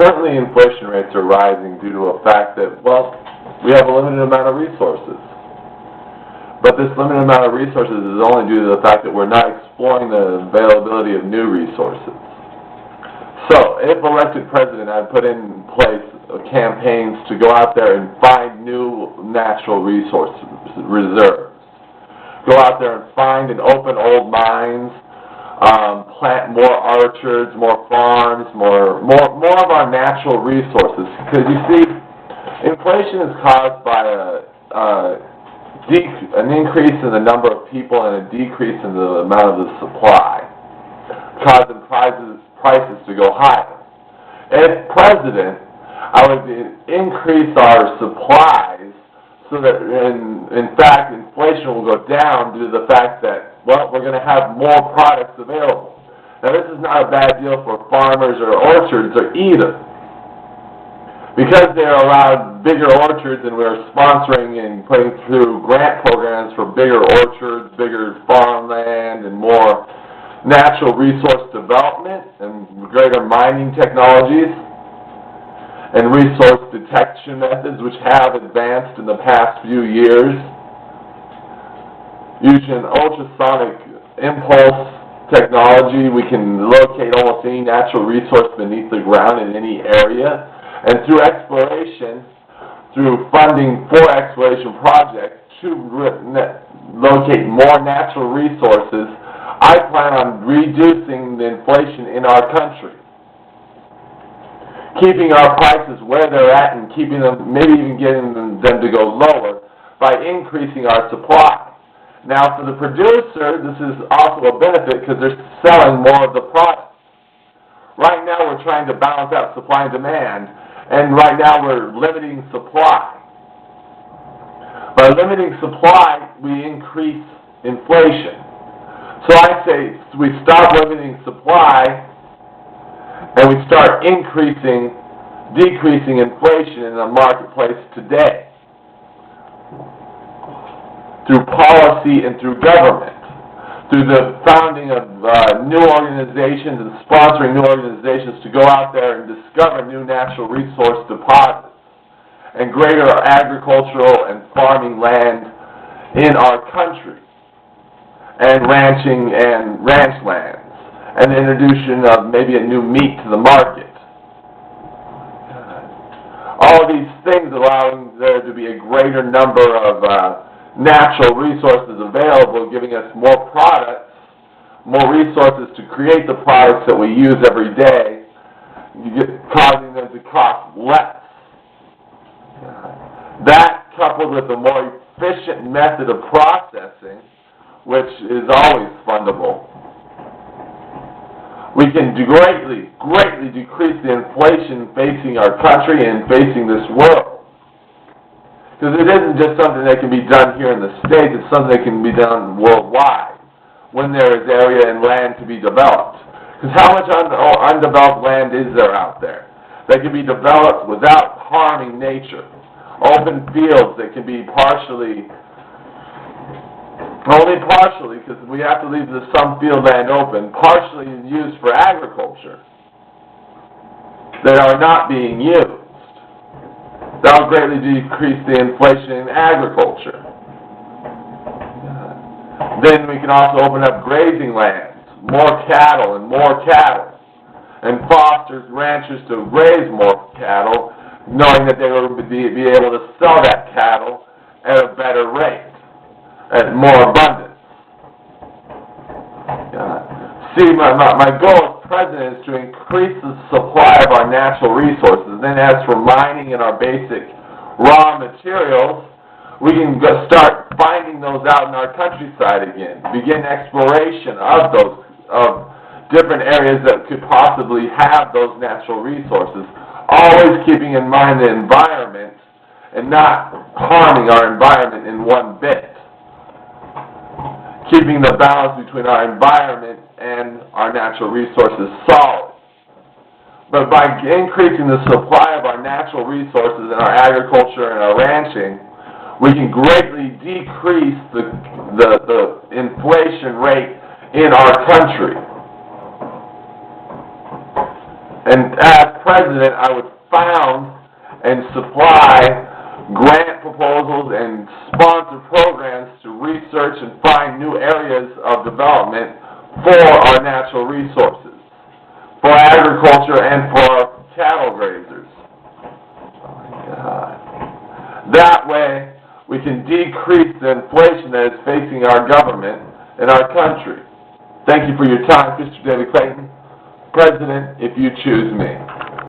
currently inflation rates are rising due to a fact that, well, we have a limited amount of resources. But this limited amount of resources is only due to the fact that we're not exploring the availability of new resources. So, if elected president, I'd put in place campaigns to go out there and find new natural resources, reserves. Go out there and find and open old mines, plant more orchards, more farms, more of our natural resources. Because you see, inflation is caused by an increase in the number of people and a decrease in the amount of the supply, causing prices to go higher. As president, I would increase our supplies so that, in fact, inflation will go down due to the fact that, well, we're going to have more products available. Now, this is not a bad deal for farmers or orchards either. Because they're allowed bigger orchards and we're sponsoring and putting through grant programs for bigger orchards, bigger farmland, and more natural resource development and greater mining technologies and resource detection methods, which have advanced in the past few years. Using ultrasonic impulse technology, we can locate almost any natural resource beneath the ground in any area. And through exploration, through funding for exploration projects to locate more natural resources, I plan on reducing the inflation in our country. Keeping our prices where they're at and keeping them, maybe even getting them to go lower by increasing our supply. Now, for the producer, this is also a benefit because they're selling more of the product. Right now, we're trying to balance out supply and demand, and right now we're limiting supply. By limiting supply, we increase inflation. So I say we stop limiting supply and we start decreasing inflation in the marketplace today through policy and through government, through the founding of new organizations and sponsoring new organizations to go out there and discover new natural resource deposits and greater agricultural and farming land in our country, and ranching and ranch lands, and the introduction of maybe a new meat to the market. All of these things allowing there to be a greater number of natural resources available, giving us more products, more resources to create the products that we use every day, causing them to cost less. That, coupled with a more efficient method of processing, which is always fundable, we can greatly decrease the inflation facing our country and facing this world. Because it isn't just something that can be done here in the States, it's something that can be done worldwide when there is area and land to be developed. Because how much undeveloped land is there out there that can be developed without harming nature? Open fields that can be only partially, because we have to leave some field land open, partially used for agriculture, that are not being used. That will greatly decrease the inflation in agriculture. Then we can also open up grazing lands, more cattle, and foster ranchers to raise more cattle, knowing that they will be able to sell that cattle at a better rate, at more abundance. See, my goal as president is to increase the supply of our natural resources. Then as for mining and our basic raw materials, we can start finding those out in our countryside again. Begin exploration of different areas that could possibly have those natural resources. Always keeping in mind the environment and not harming our environment in one bit. Keeping the balance between our environment and our natural resources solid. But by increasing the supply of our natural resources in our agriculture and our ranching, we can greatly decrease the inflation rate in our country. And as president, I would found and supply grant proposals and sponsor programs to research and find new areas of development for our natural resources, for agriculture, and for our cattle grazers. Oh my God. That way, we can decrease the inflation that is facing our government and our country. Thank you for your time, Mr. David Clayton. President, if you choose me.